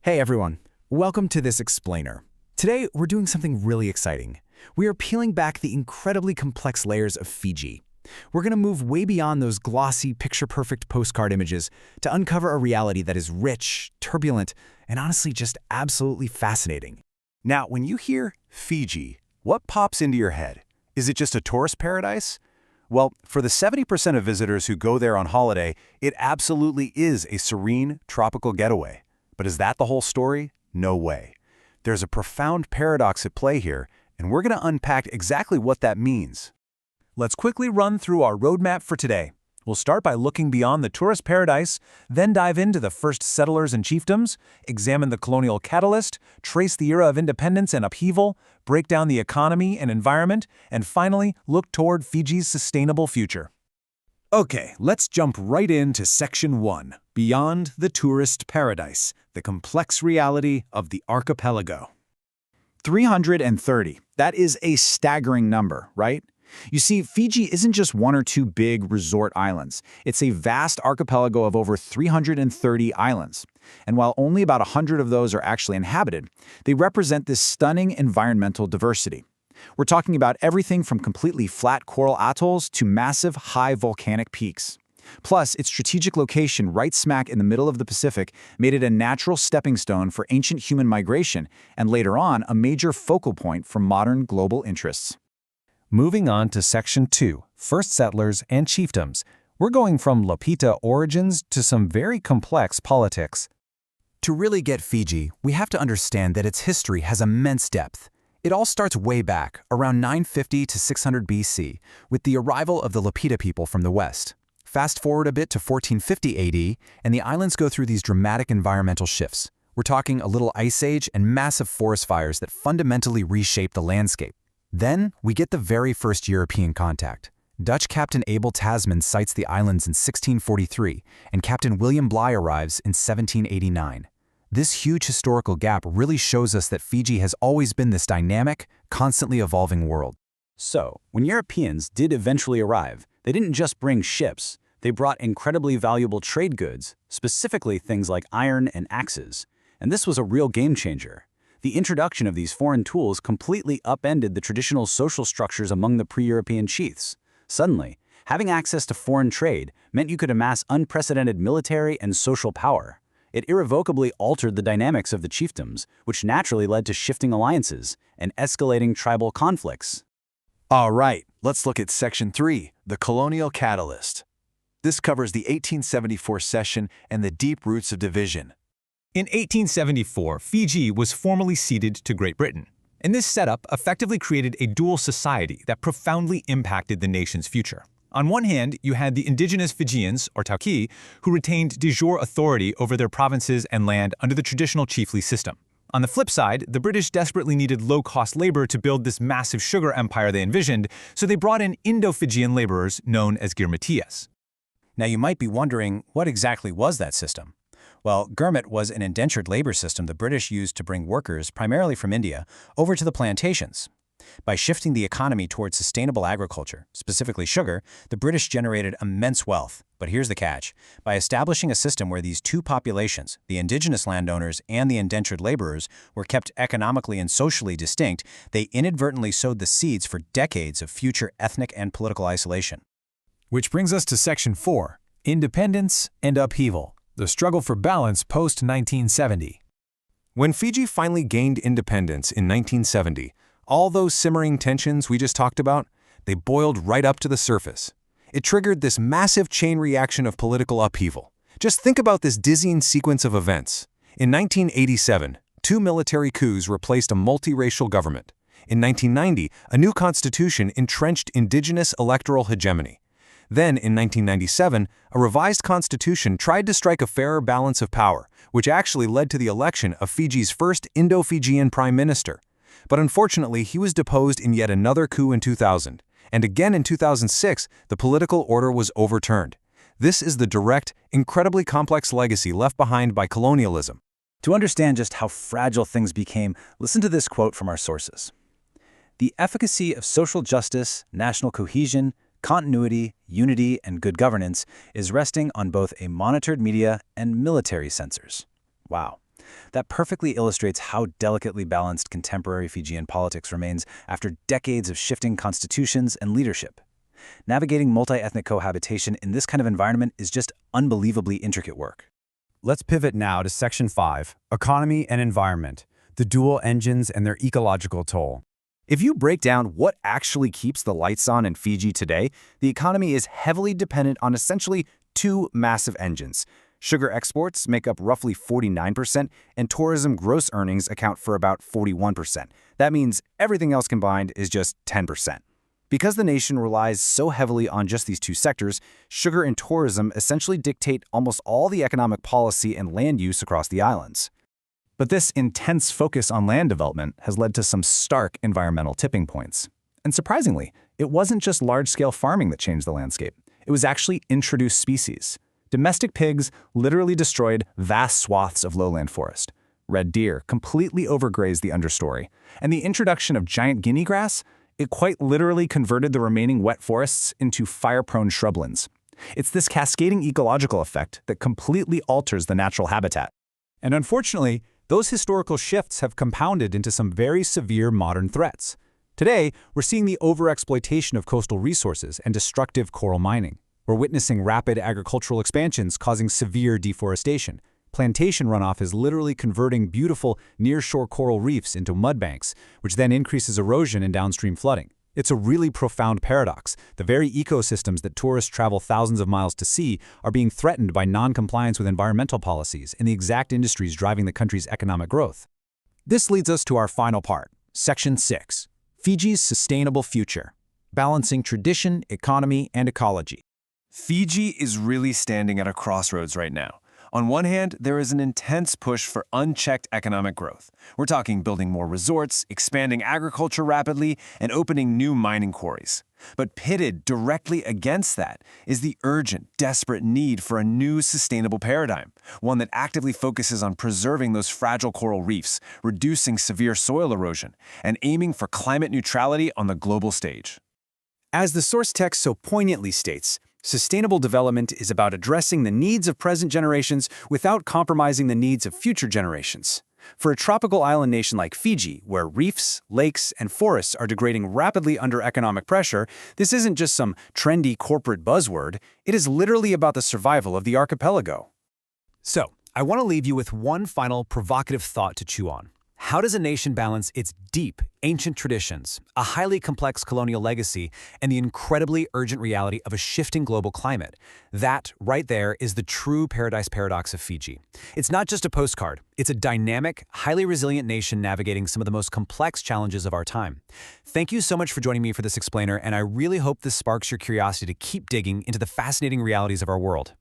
Hey everyone, welcome to this explainer. Today we're doing something really exciting. We are peeling back the incredibly complex layers of Fiji. We're going to move way beyond those glossy, picture-perfect postcard images to uncover a reality that is rich, turbulent, and honestly just absolutely fascinating. Now, when you hear Fiji, what pops into your head? Is it just a tourist paradise? Well, for the 70% of visitors who go there on holiday, it absolutely is a serene, tropical getaway. But is that the whole story? No way. There's a profound paradox at play here, and we're going to unpack exactly what that means. Let's quickly run through our roadmap for today. We'll start by looking beyond the tourist paradise, then dive into the first settlers and chiefdoms, examine the colonial catalyst, trace the era of independence and upheaval, break down the economy and environment, and finally, look toward Fiji's sustainable future. Okay, let's jump right into Section 1, Beyond the Tourist Paradise, the complex reality of the archipelago. 330. That is a staggering number, right? You see, Fiji isn't just one or two big resort islands. It's a vast archipelago of over 330 islands. And while only about 100 of those are actually inhabited, they represent this stunning environmental diversity. We're talking about everything from completely flat coral atolls to massive, high volcanic peaks. Plus, its strategic location right smack in the middle of the Pacific made it a natural stepping stone for ancient human migration and later on a major focal point for modern global interests. Moving on to Section 2, First Settlers and Chiefdoms, we're going from Lapita origins to some very complex politics. To really get Fiji, we have to understand that its history has immense depth. It all starts way back, around 950 to 600 BC, with the arrival of the Lapita people from the west. Fast forward a bit to 1450 AD, and the islands go through these dramatic environmental shifts. We're talking a little ice age and massive forest fires that fundamentally reshape the landscape. Then, we get the very first European contact. Dutch Captain Abel Tasman sights the islands in 1643, and Captain William Bligh arrives in 1789. This huge historical gap really shows us that Fiji has always been this dynamic, constantly evolving world. So, when Europeans did eventually arrive, they didn't just bring ships, they brought incredibly valuable trade goods, specifically things like iron and axes. And this was a real game changer. The introduction of these foreign tools completely upended the traditional social structures among the pre-European chiefs. Suddenly, having access to foreign trade meant you could amass unprecedented military and social power. It irrevocably altered the dynamics of the chiefdoms, which naturally led to shifting alliances and escalating tribal conflicts. All right, let's look at Section 3, the colonial catalyst. This covers the 1874 cession and the deep roots of division. In 1874, Fiji was formally ceded to Great Britain, and this setup effectively created a dual society that profoundly impacted the nation's future. On one hand, you had the indigenous Fijians, or tauki, who retained de jure authority over their provinces and land under the traditional chiefly system. On the flip side, the British desperately needed low-cost labor to build this massive sugar empire they envisioned, so they brought in Indo-Fijian laborers known as girmatias. Now you might be wondering, what exactly was that system? Well, Gurmat was an indentured labor system the British used to bring workers, primarily from India, over to the plantations. By shifting the economy towards sustainable agriculture, specifically sugar, the British generated immense wealth. But here's the catch. By establishing a system where these two populations, the indigenous landowners and the indentured laborers, were kept economically and socially distinct, they inadvertently sowed the seeds for decades of future ethnic and political isolation. Which brings us to Section 4, Independence and Upheaval, the struggle for balance post-1970. When Fiji finally gained independence in 1970, all those simmering tensions we just talked about, they boiled right up to the surface. It triggered this massive chain reaction of political upheaval. Just think about this dizzying sequence of events. In 1987, two military coups replaced a multiracial government. In 1990, a new constitution entrenched indigenous electoral hegemony. Then, in 1997, a revised constitution tried to strike a fairer balance of power, which actually led to the election of Fiji's first Indo-Fijian prime minister. But unfortunately, he was deposed in yet another coup in 2000. And again in 2006, the political order was overturned. This is the direct, incredibly complex legacy left behind by colonialism. To understand just how fragile things became, listen to this quote from our sources. "The efficacy of social justice, national cohesion, continuity, unity, and good governance is resting on both a monitored media and military censors." Wow. That perfectly illustrates how delicately balanced contemporary Fijian politics remains after decades of shifting constitutions and leadership. Navigating multi-ethnic cohabitation in this kind of environment is just unbelievably intricate work. Let's pivot now to Section 5, Economy and Environment, the dual engines and their ecological toll. If you break down what actually keeps the lights on in Fiji today, the economy is heavily dependent on essentially two massive engines. Sugar exports make up roughly 49%, and tourism gross earnings account for about 41%. That means everything else combined is just 10%. Because the nation relies so heavily on just these two sectors, sugar and tourism essentially dictate almost all the economic policy and land use across the islands. But this intense focus on land development has led to some stark environmental tipping points. And surprisingly, it wasn't just large-scale farming that changed the landscape. It was actually introduced species. Domestic pigs literally destroyed vast swaths of lowland forest. Red deer completely overgrazed the understory. And the introduction of giant guinea grass, it quite literally converted the remaining wet forests into fire-prone shrublands. It's this cascading ecological effect that completely alters the natural habitat. And unfortunately, those historical shifts have compounded into some very severe modern threats. Today, we're seeing the overexploitation of coastal resources and destructive coral mining. We're witnessing rapid agricultural expansions causing severe deforestation. Plantation runoff is literally converting beautiful nearshore coral reefs into mudbanks, which then increases erosion and downstream flooding. It's a really profound paradox. The very ecosystems that tourists travel thousands of miles to see are being threatened by non-compliance with environmental policies in the exact industries driving the country's economic growth. This leads us to our final part, Section 6, Fiji's Sustainable Future, Balancing Tradition, Economy, and Ecology. Fiji is really standing at a crossroads right now. On one hand, there is an intense push for unchecked economic growth. We're talking building more resorts, expanding agriculture rapidly, and opening new mining quarries. But pitted directly against that is the urgent, desperate need for a new sustainable paradigm, one that actively focuses on preserving those fragile coral reefs, reducing severe soil erosion, and aiming for climate neutrality on the global stage. As the source text so poignantly states, sustainable development is about addressing the needs of present generations without compromising the needs of future generations. For a tropical island nation like Fiji, where reefs, lakes, and forests are degrading rapidly under economic pressure, this isn't just some trendy corporate buzzword, it is literally about the survival of the archipelago. So, I want to leave you with one final provocative thought to chew on. How does a nation balance its deep, ancient traditions, a highly complex colonial legacy, and the incredibly urgent reality of a shifting global climate? That, right there, is the true paradise paradox of Fiji. It's not just a postcard. It's a dynamic, highly resilient nation navigating some of the most complex challenges of our time. Thank you so much for joining me for this explainer, and I really hope this sparks your curiosity to keep digging into the fascinating realities of our world.